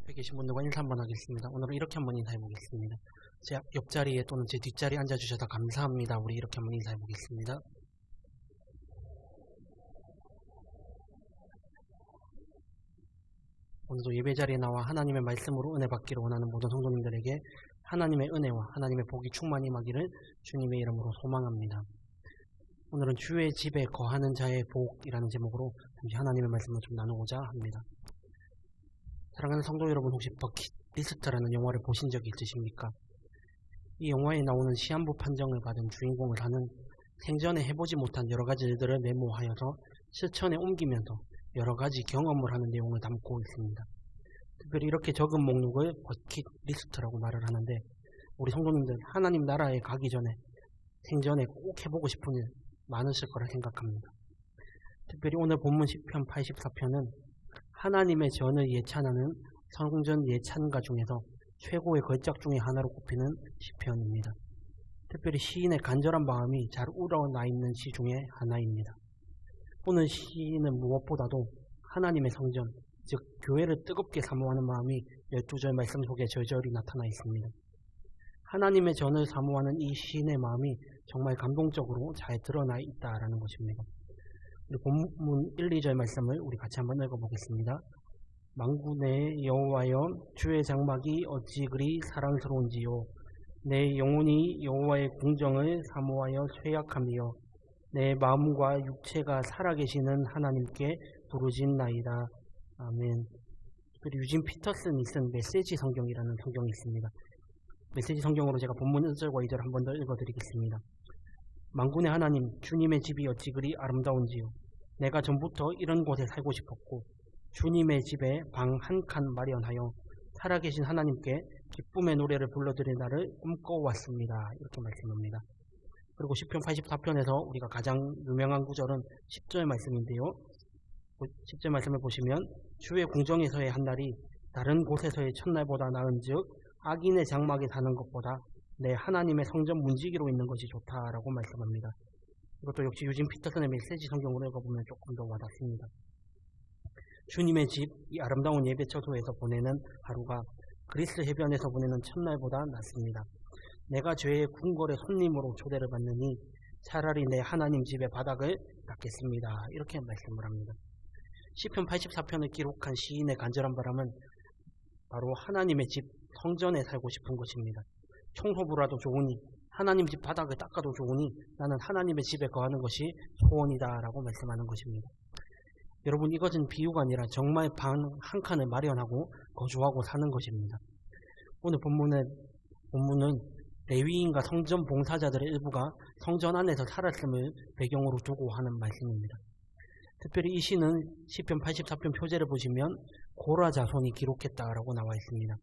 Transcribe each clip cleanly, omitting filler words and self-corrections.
옆에 계신 분들과 인사 한번 하겠습니다. 오늘은 이렇게 한번 인사해 보겠습니다. 제 옆자리에 또는 제 뒷자리에 앉아주셔서 감사합니다. 우리 이렇게 한번 인사해 보겠습니다. 오늘도 예배 자리에 나와 하나님의 말씀으로 은혜 받기를 원하는 모든 성도님들에게 하나님의 은혜와 하나님의 복이 충만히 임하기를 주님의 이름으로 소망합니다. 오늘은 주의 집에 거하는 자의 복이라는 제목으로 잠시 하나님의 말씀을 좀 나누고자 합니다. 사랑하는 성도 여러분, 혹시 버킷리스트라는 영화를 보신 적이 있으십니까? 이 영화에 나오는 시한부 판정을 받은 주인공을 하는 생전에 해보지 못한 여러 가지 일들을 메모하여서 실천에 옮기면서 여러 가지 경험을 하는 내용을 담고 있습니다. 특별히 이렇게 적은 목록을 버킷리스트라고 말을 하는데, 우리 성도님들 하나님 나라에 가기 전에 생전에 꼭 해보고 싶은 일 많으실 거라 생각합니다. 특별히 오늘 본문 시편 84편은 하나님의 전을 예찬하는 성전 예찬가 중에서 최고의 걸작 중의 하나로 꼽히는 시편입니다. 특별히 시인의 간절한 마음이 잘 우러나 있는 시 중에 하나입니다. 오늘 시인은 무엇보다도 하나님의 성전, 즉 교회를 뜨겁게 사모하는 마음이 12절 말씀 속에 절절히 나타나 있습니다. 하나님의 전을 사모하는 이 시인의 마음이 정말 감동적으로 잘 드러나 있다라는 것입니다. 우리 본문 1, 2절 말씀을 우리 같이 한번 읽어보겠습니다. 만군의 여호와여, 주의 장막이 어찌 그리 사랑스러운지요. 내 영혼이 여호와의 궁정을 사모하여 쇠약하며 내 마음과 육체가 살아계시는 하나님께 부르짖나이다. 아멘. 특별히 유진 피터슨이 쓴 메시지 성경이라는 성경이 있습니다. 메시지 성경으로 제가 본문 1절과 2절 한 번 더 읽어드리겠습니다. 만군의 하나님, 주님의 집이 어찌 그리 아름다운지요. 내가 전부터 이런 곳에 살고 싶었고 주님의 집에 방 한 칸 마련하여 살아계신 하나님께 기쁨의 노래를 불러드릴 날을 꿈꿔왔습니다. 이렇게 말씀합니다. 그리고 시편 84편에서 우리가 가장 유명한 구절은 10절 말씀인데요. 10절 말씀을 보시면 주의 궁정에서의 한 날이 다른 곳에서의 첫날보다 나은즉 악인의 장막에 사는 것보다 내 하나님의 성전 문지기로 있는 것이 좋다라고 말씀합니다. 이것도 역시 유진 피터슨의 메시지 성경으로 읽어보면 조금 더 와닿습니다. 주님의 집, 이 아름다운 예배처소에서 보내는 하루가 그리스 해변에서 보내는 첫날보다 낫습니다. 내가 죄의 궁궐의 손님으로 초대를 받느니 차라리 내 하나님 집의 바닥을 닦겠습니다. 이렇게 말씀을 합니다. 시편 84편을 기록한 시인의 간절한 바람은 바로 하나님의 집, 성전에 살고 싶은 것입니다. 청소부라도 좋으니, 하나님 집 바닥을 닦아도 좋으니 나는 하나님의 집에 거하는 것이 소원이다 라고 말씀하는 것입니다. 여러분, 이것은 비유가 아니라 정말 방 한 칸을 마련하고 거주하고 사는 것입니다. 오늘 본문은 레위인과 성전 봉사자들의 일부가 성전 안에서 살았음을 배경으로 두고 하는 말씀입니다. 특별히 이 시는 시편 84편 표제를 보시면 고라 자손이 기록했다라고 나와 있습니다.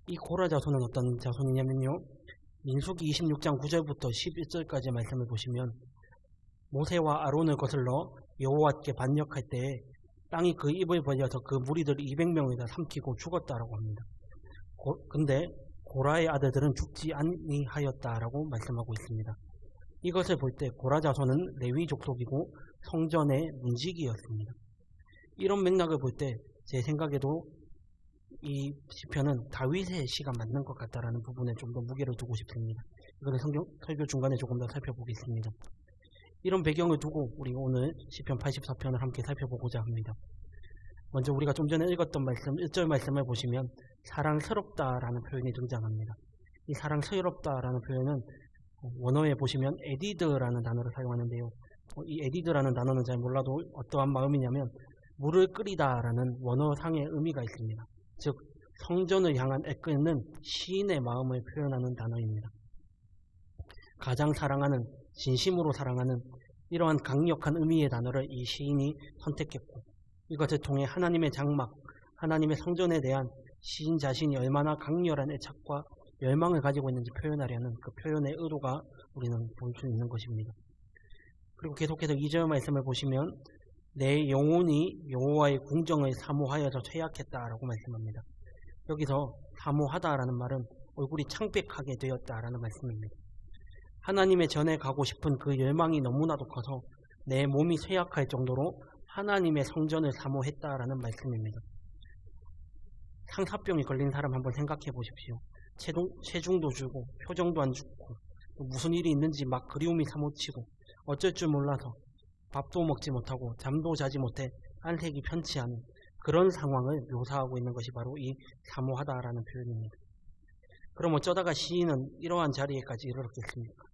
이 고라 자손은 어떤 자손이냐면요, 민수기 26장 9절부터 11절까지 말씀을 보시면 모세와 아론을 거슬러 여호와께 반역할 때에 땅이 그 입을 벌려서 그 무리들 200명을 다 삼키고 죽었다라고 합니다. 근데 고라의 아들들은 죽지 아니하였다라고 말씀하고 있습니다. 이것을 볼 때 고라 자손은 레위 족속이고 성전의 문지기였습니다. 이런 맥락을 볼 때 제 생각에도 이 시편은 다윗의 시가 맞는 것 같다라는 부분에 좀 더 무게를 두고 싶습니다. 이거는 설교 중간에 조금 더 살펴보겠습니다. 이런 배경을 두고 우리 오늘 시편 84편을 함께 살펴보고자 합니다. 먼저 우리가 좀 전에 읽었던 말씀, 1절 말씀을 보시면 사랑스럽다라는 표현이 등장합니다. 이 사랑스럽다라는 표현은 원어에 보시면 에디드라는 단어를 사용하는데요. 이 에디드라는 단어는 잘 몰라도 어떠한 마음이냐면 물을 끓이다라는 원어상의 의미가 있습니다. 즉 성전을 향한 애끓는 시인의 마음을 표현하는 단어입니다. 가장 사랑하는, 진심으로 사랑하는 이러한 강력한 의미의 단어를 이 시인이 선택했고, 이것을 통해 하나님의 장막, 하나님의 성전에 대한 시인 자신이 얼마나 강렬한 애착과 열망을 가지고 있는지 표현하려는 그 표현의 의도가 우리는 볼 수 있는 것입니다. 그리고 계속해서 2절 말씀을 보시면 내 영혼이 여호와의 궁정을 사모하여서 쇠약했다라고 말씀합니다. 여기서 사모하다라는 말은 얼굴이 창백하게 되었다라는 말씀입니다. 하나님의 전에 가고 싶은 그 열망이 너무나도 커서 내 몸이 쇠약할 정도로 하나님의 성전을 사모했다라는 말씀입니다. 상사병이 걸린 사람 한번 생각해 보십시오. 체중도 주고 표정도 안 좋고 무슨 일이 있는지 막 그리움이 사무치고 어쩔 줄 몰라서 밥도 먹지 못하고 잠도 자지 못해 안색이 편치 않은 그런 상황을 묘사하고 있는 것이 바로 이 사모하다라는 표현입니다. 그럼 어쩌다가 시인은 이러한 자리에까지 이르렀겠습니까?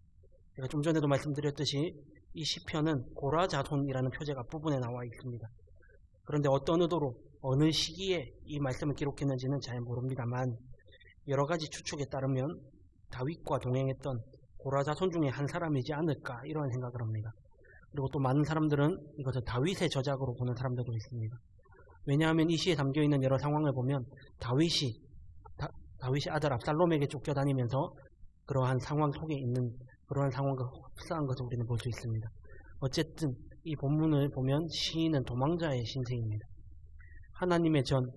제가 좀 전에도 말씀드렸듯이 이 시편은 고라자손이라는 표제가 앞부분에 나와 있습니다. 그런데 어떤 의도로 어느 시기에 이 말씀을 기록했는지는 잘 모릅니다만 여러 가지 추측에 따르면 다윗과 동행했던 고라자손 중에 한 사람이지 않을까 이런 생각을 합니다. 그리고 또 많은 사람들은 이것을 다윗의 저작으로 보는 사람들도 있습니다. 왜냐하면 이 시에 담겨있는 여러 상황을 보면 다윗이 아들 압살롬에게 쫓겨다니면서 그러한 상황 속에 있는 그러한 상황과 흡사한 것을 우리는 볼 수 있습니다. 어쨌든 이 본문을 보면 시인은 도망자의 신세입니다. 하나님의 전,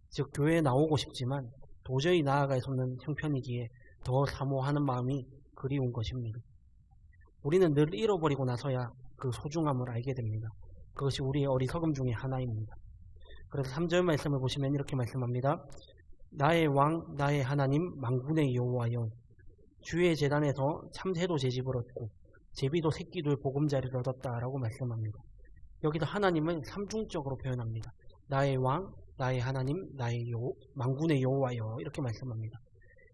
즉 교회에 나오고 싶지만 도저히 나아갈 수 없는 형편이기에 더 사모하는 마음이 그리운 것입니다. 우리는 늘 잃어버리고 나서야 그 소중함을 알게 됩니다. 그것이 우리의 어리석음 중에 하나입니다. 그래서 3절 말씀을 보시면 이렇게 말씀합니다. 나의 왕, 나의 하나님, 만군의 여호와여, 주의 제단에서 참새도 제집을 얻고 제비도 새끼들 보금자리를 얻었다라고 말씀합니다. 여기서 하나님을 삼중적으로 표현합니다. 나의 왕, 나의 하나님, 만군의 여호와여 이렇게 말씀합니다.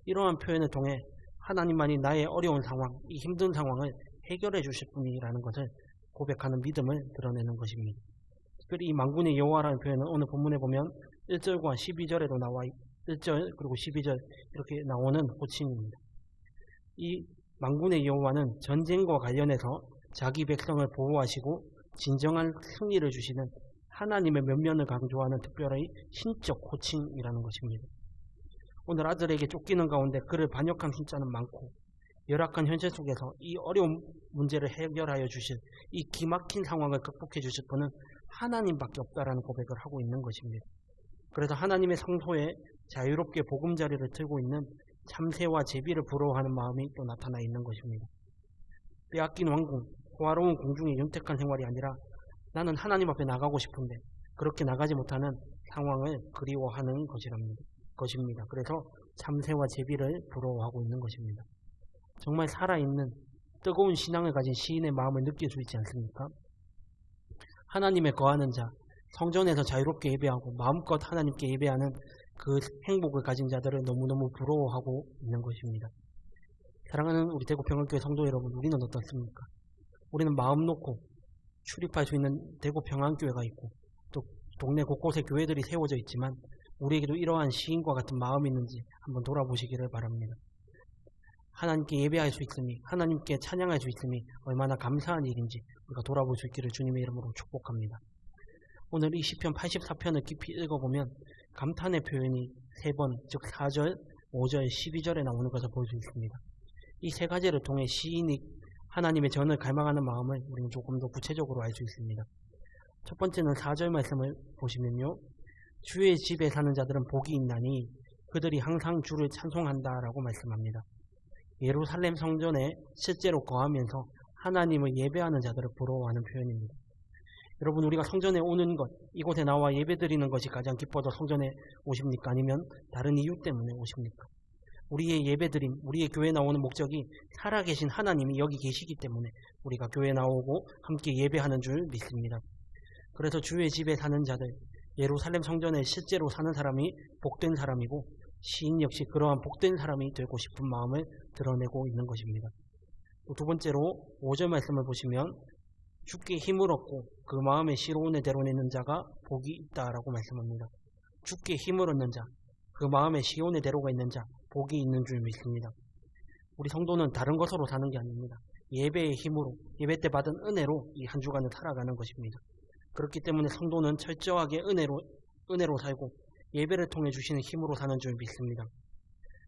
이러한 표현을 통해 하나님만이 나의 어려운 상황, 이 힘든 상황을 해결해 주실 분이라는 것을 고백하는 믿음을 드러내는 것입니다. 특별히 이 만군의 여호와라는 표현은 오늘 본문에 보면 1절과 12절에도 나와 1절 그리고 12절 이렇게 나오는 호칭입니다. 이 만군의 여호와는 전쟁과 관련해서 자기 백성을 보호하시고 진정한 승리를 주시는 하나님의 면면을 강조하는 특별히 신적 호칭이라는 것입니다. 오늘 아들에게 쫓기는 가운데 그를 반역한 숫자는 많고 열악한 현실 속에서 이 어려운 문제를 해결하여 주실 이 기막힌 상황을 극복해 주실 분은 하나님밖에 없다라는 고백을 하고 있는 것입니다. 그래서 하나님의 성소에 자유롭게 보금자리를 틀고 있는 참새와 제비를 부러워하는 마음이 또 나타나 있는 것입니다. 빼앗긴 왕궁, 호화로운 궁중의 윤택한 생활이 아니라 나는 하나님 앞에 나가고 싶은데 그렇게 나가지 못하는 상황을 그리워하는 것입니다. 그래서 참새와 제비를 부러워하고 있는 것입니다. 정말 살아있는 뜨거운 신앙을 가진 시인의 마음을 느낄 수 있지 않습니까? 하나님의 거하는 자, 성전에서 자유롭게 예배하고 마음껏 하나님께 예배하는 그 행복을 가진 자들을 너무너무 부러워하고 있는 것입니다. 사랑하는 우리 대구평안교회 성도 여러분, 우리는 어떻습니까? 우리는 마음 놓고 출입할 수 있는 대구평안교회가 있고 또 동네 곳곳에 교회들이 세워져 있지만 우리에게도 이러한 시인과 같은 마음이 있는지 한번 돌아보시기를 바랍니다. 하나님께 예배할 수 있음이, 하나님께 찬양할 수 있음이 얼마나 감사한 일인지 우리가 돌아볼 수 있기를 주님의 이름으로 축복합니다. 오늘 이 시편 84편을 깊이 읽어보면 감탄의 표현이 3번, 즉 4절, 5절, 12절에 나오는 것을 볼 수 있습니다. 이 3가지를 통해 시인이 하나님의 전을 갈망하는 마음을 우리는 조금 더 구체적으로 알 수 있습니다. 첫 번째는 4절 말씀을 보시면요. 주의 집에 사는 자들은 복이 있나니 그들이 항상 주를 찬송한다라고 말씀합니다. 예루살렘 성전에 실제로 거하면서 하나님을 예배하는 자들을 부러워하는 표현입니다. 여러분, 우리가 성전에 오는 것, 이곳에 나와 예배드리는 것이 가장 기뻐서 성전에 오십니까? 아니면 다른 이유 때문에 오십니까? 우리의 예배드림, 우리의 교회에 나오는 목적이 살아계신 하나님이 여기 계시기 때문에 우리가 교회에 나오고 함께 예배하는 줄 믿습니다. 그래서 주의 집에 사는 자들, 예루살렘 성전에 실제로 사는 사람이 복된 사람이고 시인 역시 그러한 복된 사람이 되고 싶은 마음을 드러내고 있는 것입니다. 또 두 번째로 5절 말씀을 보시면 주께 힘을 얻고 그 마음의 시로운을 드러내는 자가 복이 있다라고 말씀합니다. 주께 힘을 얻는 자, 그 마음의 시온의 대로가 있는 자, 복이 있는 줄 믿습니다. 우리 성도는 다른 것으로 사는 게 아닙니다. 예배의 힘으로, 예배 때 받은 은혜로 이 한 주간을 살아가는 것입니다. 그렇기 때문에 성도는 철저하게 은혜로 살고 예배를 통해 주시는 힘으로 사는 줄 믿습니다.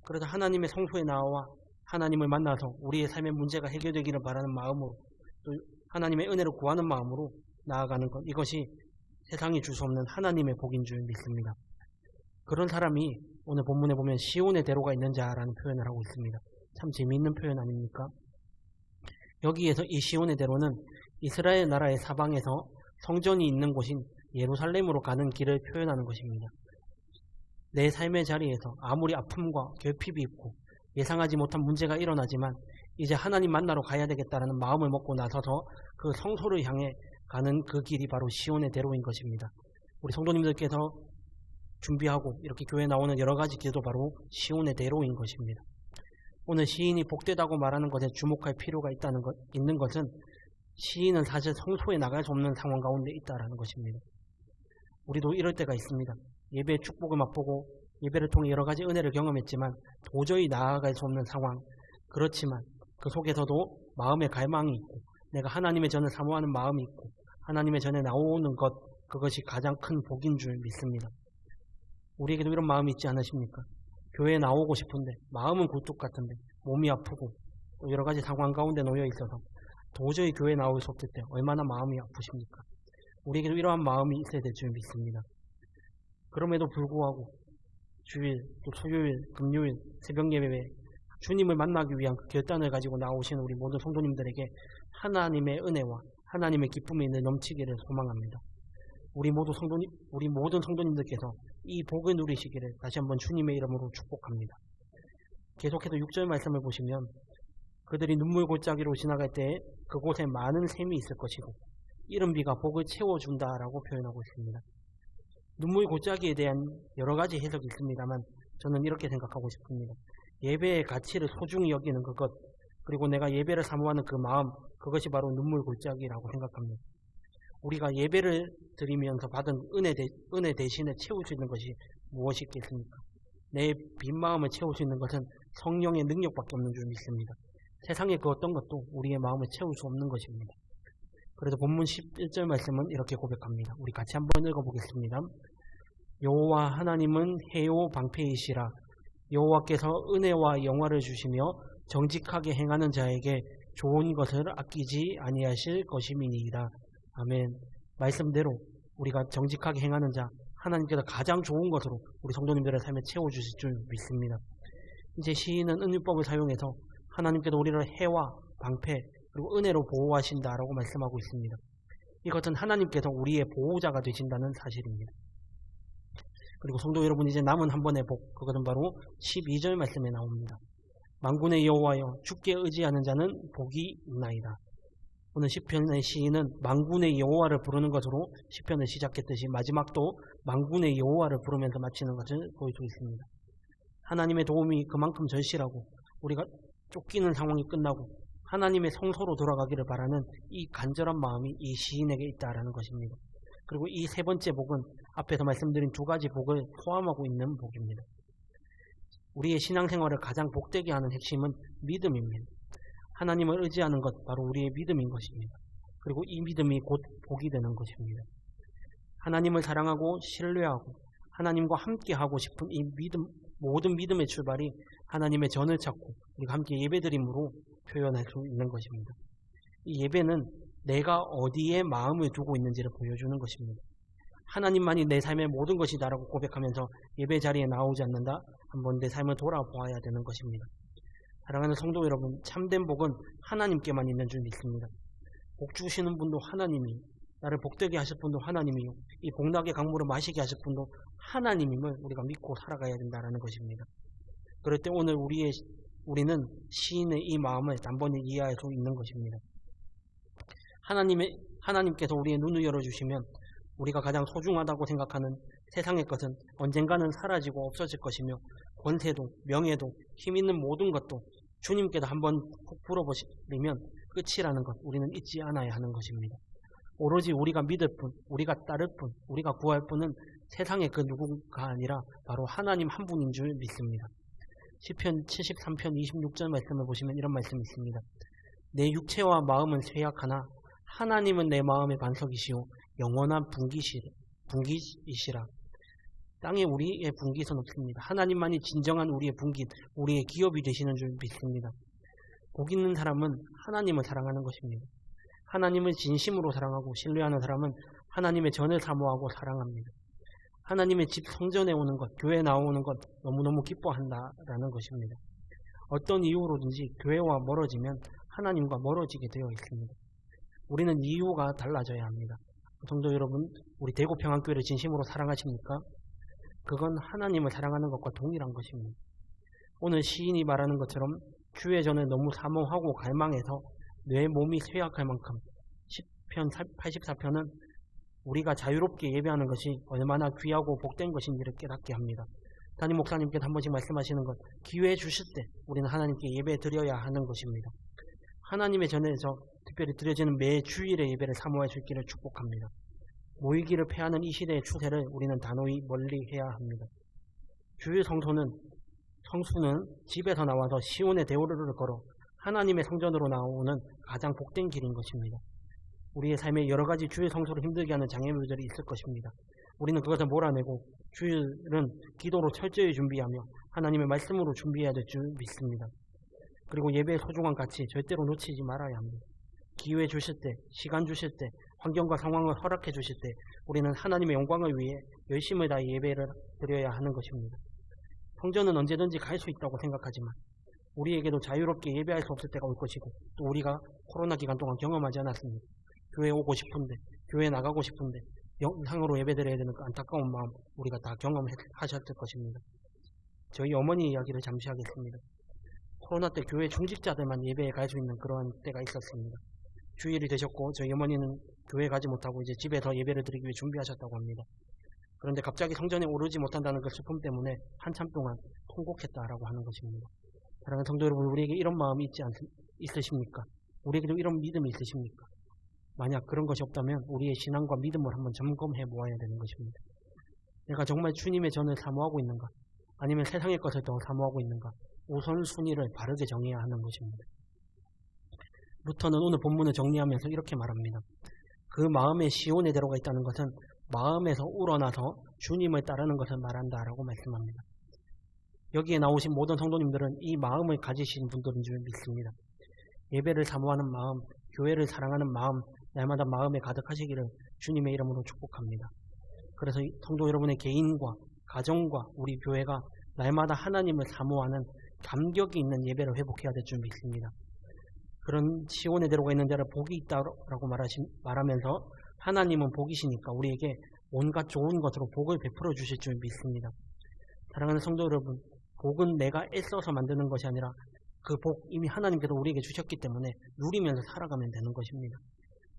그래서 하나님의 성소에 나와 하나님을 만나서 우리의 삶의 문제가 해결되기를 바라는 마음으로 또 하나님의 은혜를 구하는 마음으로 나아가는 것, 이것이 세상이 줄 수 없는 하나님의 복인 줄 믿습니다. 그런 사람이 오늘 본문에 보면 시온의 대로가 있는 자라는 표현을 하고 있습니다. 참 재미있는 표현 아닙니까? 여기에서 이 시온의 대로는 이스라엘 나라의 사방에서 성전이 있는 곳인 예루살렘으로 가는 길을 표현하는 것입니다. 내 삶의 자리에서 아무리 아픔과 결핍이 있고 예상하지 못한 문제가 일어나지만 이제 하나님 만나러 가야 되겠다라는 마음을 먹고 나서서 그 성소를 향해 가는 그 길이 바로 시온의 대로인 것입니다. 우리 성도님들께서 준비하고 이렇게 교회에 나오는 여러 가지 길도 바로 시온의 대로인 것입니다. 오늘 시인이 복되다고 말하는 것에 주목할 필요가 있는 것은 시인은 사실 성소에 나갈 수 없는 상황 가운데 있다라는 것입니다. 우리도 이럴 때가 있습니다. 예배의 축복을 맛보고 예배를 통해 여러 가지 은혜를 경험했지만 도저히 나아갈 수 없는 상황, 그렇지만 그 속에서도 마음의 갈망이 있고 내가 하나님의 전을 사모하는 마음이 있고 하나님의 전에 나오는 것, 그것이 가장 큰 복인 줄 믿습니다. 우리에게도 이런 마음이 있지 않으십니까? 교회에 나오고 싶은데 마음은 굴뚝 같은데 몸이 아프고 또 여러 가지 상황 가운데 놓여 있어서 도저히 교회에 나올 수 없을 때 얼마나 마음이 아프십니까? 우리에게도 이러한 마음이 있어야 될 줄 믿습니다. 그럼에도 불구하고 주일, 또 토요일, 금요일, 새벽 예배에 주님을 만나기 위한 그 결단을 가지고 나오시는 우리 모든 성도님들에게 하나님의 은혜와 하나님의 기쁨이 있는 넘치기를 소망합니다. 우리 모든 성도님들께서 이 복을 누리시기를 다시 한번 주님의 이름으로 축복합니다. 계속해서 6절 말씀을 보시면 그들이 눈물 골짜기로 지나갈 때 그곳에 많은 샘이 있을 것이고 이른 비가 복을 채워준다라고 표현하고 있습니다. 눈물 골짜기에 대한 여러 가지 해석이 있습니다만 저는 이렇게 생각하고 싶습니다. 예배의 가치를 소중히 여기는 그것, 그리고 내가 예배를 사모하는 그 마음, 그것이 바로 눈물 골짜기라고 생각합니다. 우리가 예배를 드리면서 받은 은혜 대신에 채울 수 있는 것이 무엇이 있겠습니까? 내 빈 마음을 채울 수 있는 것은 성령의 능력밖에 없는 줄 믿습니다. 세상의 그 어떤 것도 우리의 마음을 채울 수 없는 것입니다. 그래서 본문 11절 말씀은 이렇게 고백합니다. 우리 같이 한번 읽어보겠습니다. 여호와 하나님은 해요 방패이시라. 여호와께서 은혜와 영화를 주시며 정직하게 행하는 자에게 좋은 것을 아끼지 아니하실 것임이니이다. 아멘. 말씀대로 우리가 정직하게 행하는 자, 하나님께서 가장 좋은 것으로 우리 성도님들의 삶에 채워주실 줄 믿습니다. 이제 시인은 은율법을 사용해서 하나님께서 우리를 해와 방패 그리고 은혜로 보호하신다라고 말씀하고 있습니다. 이것은 하나님께서 우리의 보호자가 되신다는 사실입니다. 그리고 성도 여러분, 이제 남은 한 번의 복, 그것은 바로 12절 말씀에 나옵니다. 만군의 여호와여, 주께 의지하는 자는 복이 있나이다. 오늘 시편의 시인은 만군의 여호와를 부르는 것으로 시편을 시작했듯이 마지막도 만군의 여호와를 부르면서 마치는 것을 보여주고 있습니다. 하나님의 도움이 그만큼 절실하고 우리가 쫓기는 상황이 끝나고 하나님의 성소로 돌아가기를 바라는 이 간절한 마음이 이 시인에게 있다라는 것입니다. 그리고 이 세 번째 복은 앞에서 말씀드린 두 가지 복을 포함하고 있는 복입니다. 우리의 신앙생활을 가장 복되게 하는 핵심은 믿음입니다. 하나님을 의지하는 것, 바로 우리의 믿음인 것입니다. 그리고 이 믿음이 곧 복이 되는 것입니다. 하나님을 사랑하고 신뢰하고 하나님과 함께하고 싶은 이 믿음, 모든 믿음의 출발이 하나님의 전을 찾고 우리가 함께 예배드림으로 표현할 수 있는 것입니다. 이 예배는 내가 어디에 마음을 두고 있는지를 보여주는 것입니다. 하나님만이 내 삶의 모든 것이다라고 고백하면서 예배 자리에 나오지 않는다? 한번 내 삶을 돌아보아야 되는 것입니다. 사랑하는 성도 여러분, 참된 복은 하나님께만 있는 줄 믿습니다. 복 주시는 분도 하나님이, 나를 복되게 하실 분도 하나님이요, 이 복락의 강물을 마시게 하실 분도 하나님임을 우리가 믿고 살아가야 된다는 것입니다. 그럴 때 오늘 우리는 시인의 이 마음을 단번에 이해할 수 있는 것입니다. 하나님께서 우리의 눈을 열어주시면 우리가 가장 소중하다고 생각하는 세상의 것은 언젠가는 사라지고 없어질 것이며 권세도, 명예도, 힘 있는 모든 것도 주님께서 한번 훅 불어버리면 끝이라는 것, 우리는 잊지 않아야 하는 것입니다. 오로지 우리가 믿을 뿐, 우리가 따를 뿐, 우리가 구할 뿐은 세상의 그 누구가 아니라 바로 하나님 한 분인 줄 믿습니다. 시편 73편 26절 말씀을 보시면 이런 말씀이 있습니다. 내 육체와 마음은 쇠약하나 하나님은 내 마음의 반석이시오 영원한 분깃이시라. 땅에 우리의 분깃은 없습니다. 하나님만이 진정한 우리의 분깃, 우리의 기업이 되시는 줄 믿습니다. 복 있는 사람은 하나님을 사랑하는 것입니다. 하나님을 진심으로 사랑하고 신뢰하는 사람은 하나님의 전을 사모하고 사랑합니다. 하나님의 집 성전에 오는 것, 교회에 나오는 것 너무너무 기뻐한다라는 것입니다. 어떤 이유로든지 교회와 멀어지면 하나님과 멀어지게 되어 있습니다. 우리는 이유가 달라져야 합니다. 성도 여러분, 우리 대구평안교회를 진심으로 사랑하십니까? 그건 하나님을 사랑하는 것과 동일한 것입니다. 오늘 시인이 말하는 것처럼 주의 전을 너무 사모하고 갈망해서 내 몸이 쇠약할 만큼 10편 84편은 우리가 자유롭게 예배하는 것이 얼마나 귀하고 복된 것인지를 깨닫게 합니다. 담임 목사님께서 한 번씩 말씀하시는 것, 기회 주실 때 우리는 하나님께 예배 드려야 하는 것입니다. 하나님의 전에서 특별히 드려지는 매 주일의 예배를 사모할 수 있기를 축복합니다. 모이기를 패하는 이 시대의 추세를 우리는 단호히 멀리해야 합니다. 주일 성수는 집에서 나와서 시온의 대오르를 걸어 하나님의 성전으로 나오는 가장 복된 길인 것입니다. 우리의 삶에 여러 가지 주일 성수를 힘들게 하는 장애물들이 있을 것입니다. 우리는 그것을 몰아내고 주일은 기도로 철저히 준비하며 하나님의 말씀으로 준비해야 될 줄 믿습니다. 그리고 예배의 소중한 가치 절대로 놓치지 말아야 합니다. 기회 주실 때, 시간 주실 때, 환경과 상황을 허락해 주실 때 우리는 하나님의 영광을 위해 열심을 다해 예배를 드려야 하는 것입니다. 성전은 언제든지 갈 수 있다고 생각하지만 우리에게도 자유롭게 예배할 수 없을 때가 올 것이고 또 우리가 코로나 기간 동안 경험하지 않았습니다. 교회 오고 싶은데, 교회 나가고 싶은데 영상으로 예배드려야 되는 그 안타까운 마음 우리가 다 경험하셨을 것입니다. 저희 어머니 이야기를 잠시 하겠습니다. 코로나 때 교회 중직자들만 예배에 갈 수 있는 그런 때가 있었습니다. 주일이 되셨고 저희 어머니는 교회 가지 못하고 이제 집에서 예배를 드리기 위해 준비하셨다고 합니다. 그런데 갑자기 성전에 오르지 못한다는 그 슬픔 때문에 한참 동안 통곡했다라고 하는 것입니다. 사랑하는 성도 여러분, 우리에게 이런 마음이 있으십니까? 우리에게도 이런 믿음이 있으십니까? 만약 그런 것이 없다면 우리의 신앙과 믿음을 한번 점검해 보아야 되는 것입니다. 내가 정말 주님의 전을 사모하고 있는가? 아니면 세상의 것을 더 사모하고 있는가? 우선순위를 바르게 정해야 하는 것입니다. 루터는 오늘 본문을 정리하면서 이렇게 말합니다. 그 마음에 시온의 대로가 있다는 것은 마음에서 우러나서 주님을 따르는 것을 말한다라고 말씀합니다. 여기에 나오신 모든 성도님들은 이 마음을 가지신 분들인 줄 믿습니다. 예배를 사모하는 마음, 교회를 사랑하는 마음, 날마다 마음에 가득하시기를 주님의 이름으로 축복합니다. 그래서 성도 여러분의 개인과 가정과 우리 교회가 날마다 하나님을 사모하는 감격이 있는 예배를 회복해야 될 줄 믿습니다. 그런 시온의 대로가 있는 자를 복이 있다라고 말하면서 하나님은 복이시니까 우리에게 온갖 좋은 것으로 복을 베풀어 주실 줄 믿습니다. 사랑하는 성도 여러분, 복은 내가 애써서 만드는 것이 아니라 그 복 이미 하나님께서 우리에게 주셨기 때문에 누리면서 살아가면 되는 것입니다.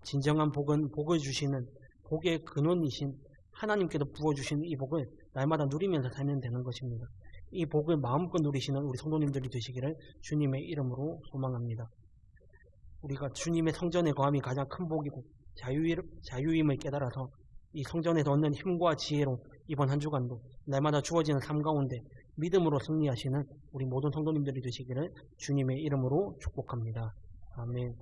진정한 복은 복을 주시는 복의 근원이신 하나님께서 부어주신 이 복을 날마다 누리면서 살면 되는 것입니다. 이 복을 마음껏 누리시는 우리 성도님들이 되시기를 주님의 이름으로 소망합니다. 우리가 주님의 성전에 거함이 가장 큰 복이고 자유임을 깨달아서 이 성전에서 얻는 힘과 지혜로 이번 한 주간도 날마다 주어지는 삶 가운데 믿음으로 승리하시는 우리 모든 성도님들이 되시기를 주님의 이름으로 축복합니다. 아멘.